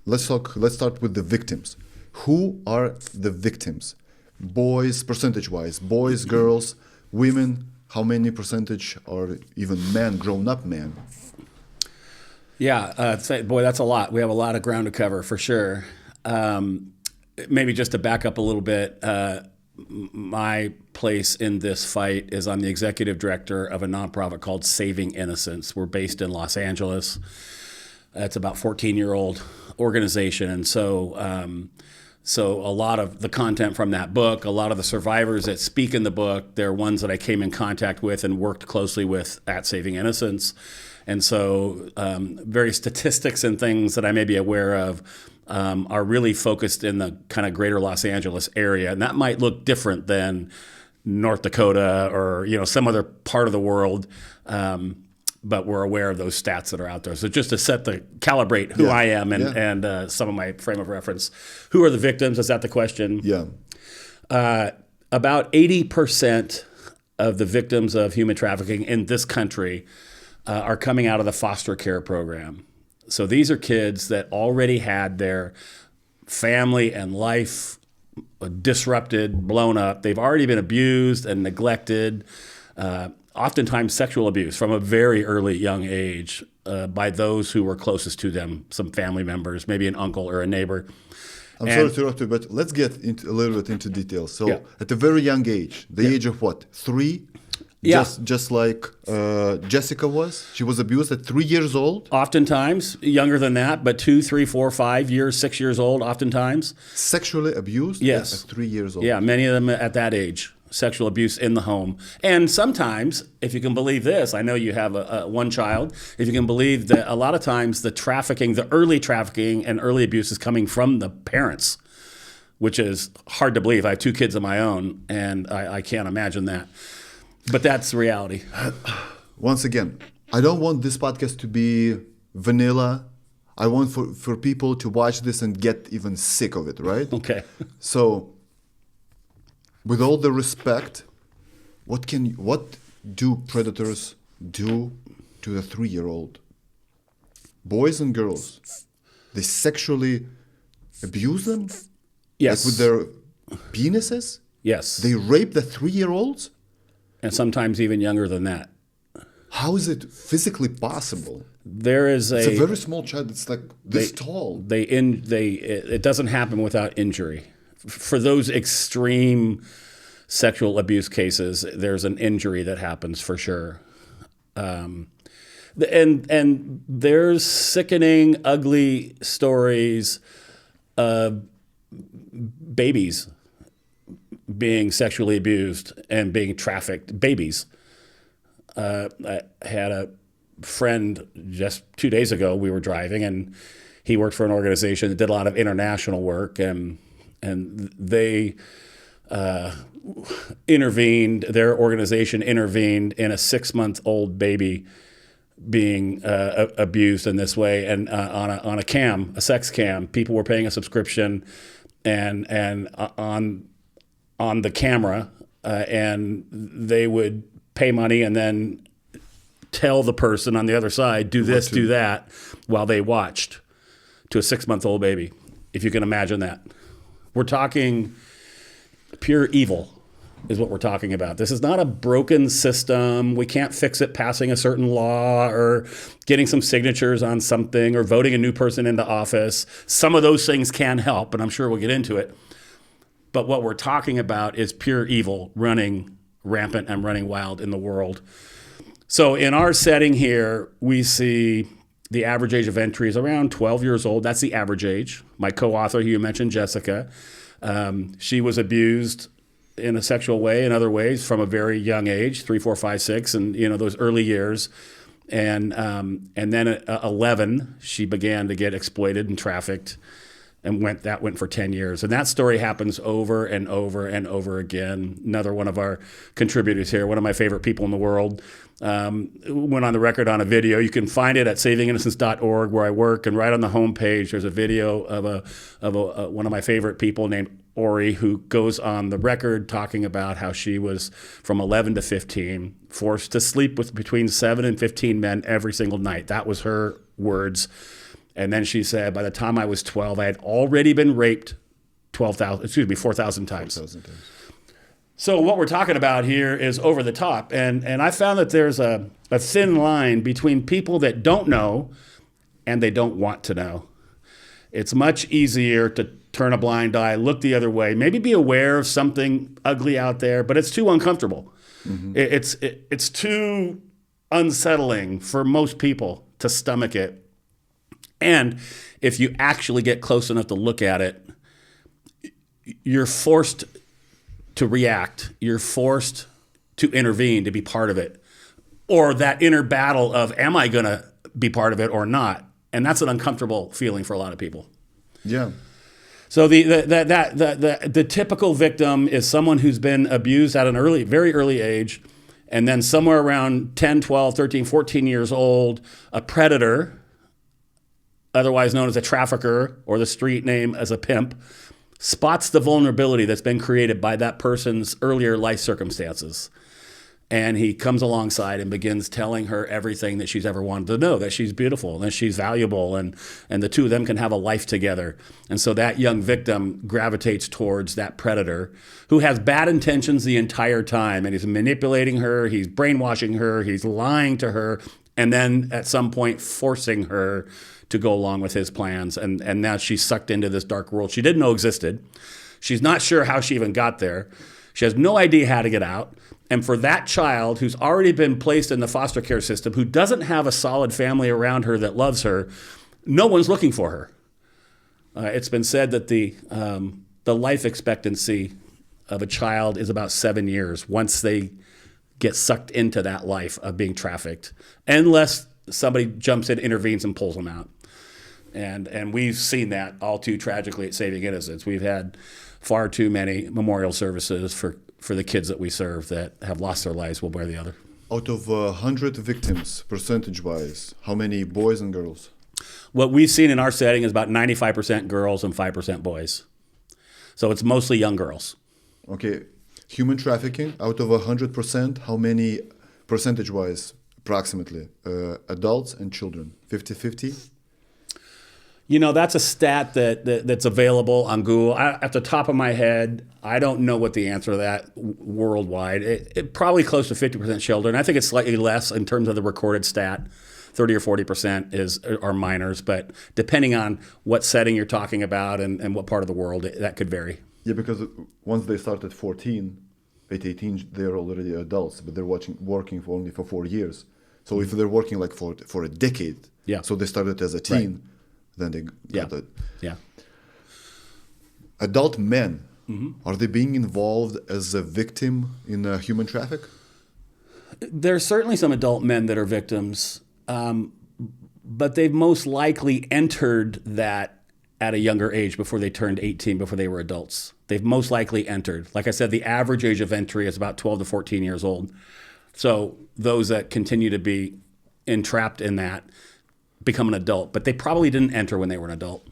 let's start with the victims. Who are the victims? Boys, percentage-wise, boys, girls, women. How many percentage are even men, grown-up men? Yeah, boy, that's a lot. We have a lot of ground to cover for sure. Maybe just to back up a little bit, my place in this fight is I'm the executive director of a nonprofit called Saving Innocence. We're based in Los Angeles. It's about 14-year-old organization, and so a lot of the content from that book, a lot of the survivors that speak in the book, they're ones that I came in contact with and worked closely with at Saving Innocence. And so various statistics and things that I may be aware of are really focused in the kind of greater Los Angeles area. And that might look different than North Dakota or, some other part of the world. But we're aware of those stats that are out there. So just to calibrate who I am and some of my frame of reference. Who are the victims? Is that the question? Yeah. About 80% of the victims of human trafficking in this country are coming out of the foster care program. So these are kids that already had their family and life disrupted, blown up. They've already been abused and neglected, oftentimes sexual abuse from a very early young age by those who were closest to them, some family members, maybe an uncle or a neighbor. I'm sorry to interrupt you, but let's get a little bit into details. So at a very young age, the age of what, 3? Yeah. Just like Jessica was. She was abused at 3 years old. Oftentimes younger than that, but 2, 3, 4, 5 years, 6 years old. Oftentimes sexually abused. Yes. At 3 years old. Yeah, many of them at that age. Sexual abuse in the home, and sometimes, if you can believe this, I know you have one child. If you can believe that, a lot of times the trafficking, the early trafficking and early abuse is coming from the parents, which is hard to believe. I have 2 kids of my own, and I can't imagine that. But that's the reality. Once again, I don't want this podcast to be vanilla. I want for people to watch this and get even sick of it, right? Okay. So, with all the respect, what do predators do to a 3-year-old? Boys and girls, they sexually abuse them? Yes. Like with their penises? Yes. They rape the 3-year-olds? And sometimes even younger than that. How is it physically possible? It's a very small child. It's like this tall. It doesn't happen without injury. For those extreme sexual abuse cases, there's an injury that happens for sure. And there's sickening, ugly stories of babies being sexually abused and being trafficked. Babies. I had a friend just 2 days ago. We were driving, and he worked for an organization that did a lot of international work, and they intervened. Their organization intervened in a 6-month-old baby being abused in this way, and on a sex cam. People were paying a subscription, and on the camera, and they would pay money and then tell the person on the other side, do this, do that, while they watched to a 6-month-old baby, if you can imagine that. We're talking pure evil is what we're talking about. This is not a broken system. We can't fix it passing a certain law or getting some signatures on something or voting a new person into office. Some of those things can help, and I'm sure we'll get into it. But what we're talking about is pure evil running rampant and running wild in the world. So in our setting here, we see the average age of entry is around 12 years old. That's the average age. My co-author, who you mentioned, Jessica, she was abused in a sexual way, in other ways, from a very young age, 3, 4, 5, 6, and those early years. And then at 11, she began to get exploited and trafficked, and went for 10 years. And that story happens over and over and over again. Another one of our contributors here, one of my favorite people in the world, went on the record on a video. You can find it at savinginnocence.org, where I work, and right on the homepage there's a video of one of my favorite people named Ori, who goes on the record talking about how she was from 11 to 15, forced to sleep with between 7 and 15 men every single night. That was her words. And then she said, by the time I was 12, I had already been raped 4,000 times. 4,000 times. So what we're talking about here is over the top. And I found that there's a thin line between people that don't know and they don't want to know. It's much easier to turn a blind eye, look the other way, maybe be aware of something ugly out there, but it's too uncomfortable. Mm-hmm. It's too unsettling for most people to stomach it. And if you actually get close enough to look at it, you're forced to react. You're forced to intervene, to be part of it. Or that inner battle of, am I going to be part of it or not? And that's an uncomfortable feeling for a lot of people. Yeah. So the typical victim is someone who's been abused at an very early age, and then somewhere around 10, 12, 13, 14 years old, a predator, otherwise known as a trafficker, or the street name as a pimp, spots the vulnerability that's been created by that person's earlier life circumstances. And he comes alongside and begins telling her everything that she's ever wanted to know, that she's beautiful and that she's valuable, and the two of them can have a life together. And so that young victim gravitates towards that predator who has bad intentions the entire time, and he's manipulating her, he's brainwashing her, he's lying to her, and then at some point forcing her to go along with his plans. And now she's sucked into this dark world she didn't know existed. She's not sure how she even got there. She has no idea how to get out. And for that child who's already been placed in the foster care system, who doesn't have a solid family around her that loves her, no one's looking for her. It's been said that the life expectancy of a child is about 7 years once they get sucked into that life of being trafficked, unless somebody jumps in, intervenes, and pulls them out. And we've seen that all too tragically at Saving Innocence. We've had far too many memorial services for the kids that we serve that have lost their lives one way or the other. Out of 100 victims, percentage-wise, how many boys and girls? What we've seen in our setting is about 95% girls and 5% boys. So it's mostly young girls. Okay. Human trafficking, out of 100%, how many percentage-wise, approximately, adults and children? 50-50? You know, that's a stat that's available on Google. At the top of my head, I don't know what the answer to that worldwide. It probably close to 50% children. I think it's slightly less in terms of the recorded stat. 30 or 40% are minors, but depending on what setting you're talking about and what part of the world, that could vary. Yeah, because once they start at 14, at 18, they're already adults, but they're working only for 4 years. So if they're working like for a decade, yeah. So they started as a teen, right. Then they got it. Yeah. Adult men, are they being involved as a victim in human traffic? There's certainly some adult men that are victims, but they've most likely entered that at a younger age before they turned 18, before they were adults. They've most likely entered. Like I said, the average age of entry is about 12 to 14 years old. So those that continue to be entrapped in that become an adult, but they probably didn't enter when they were an adult.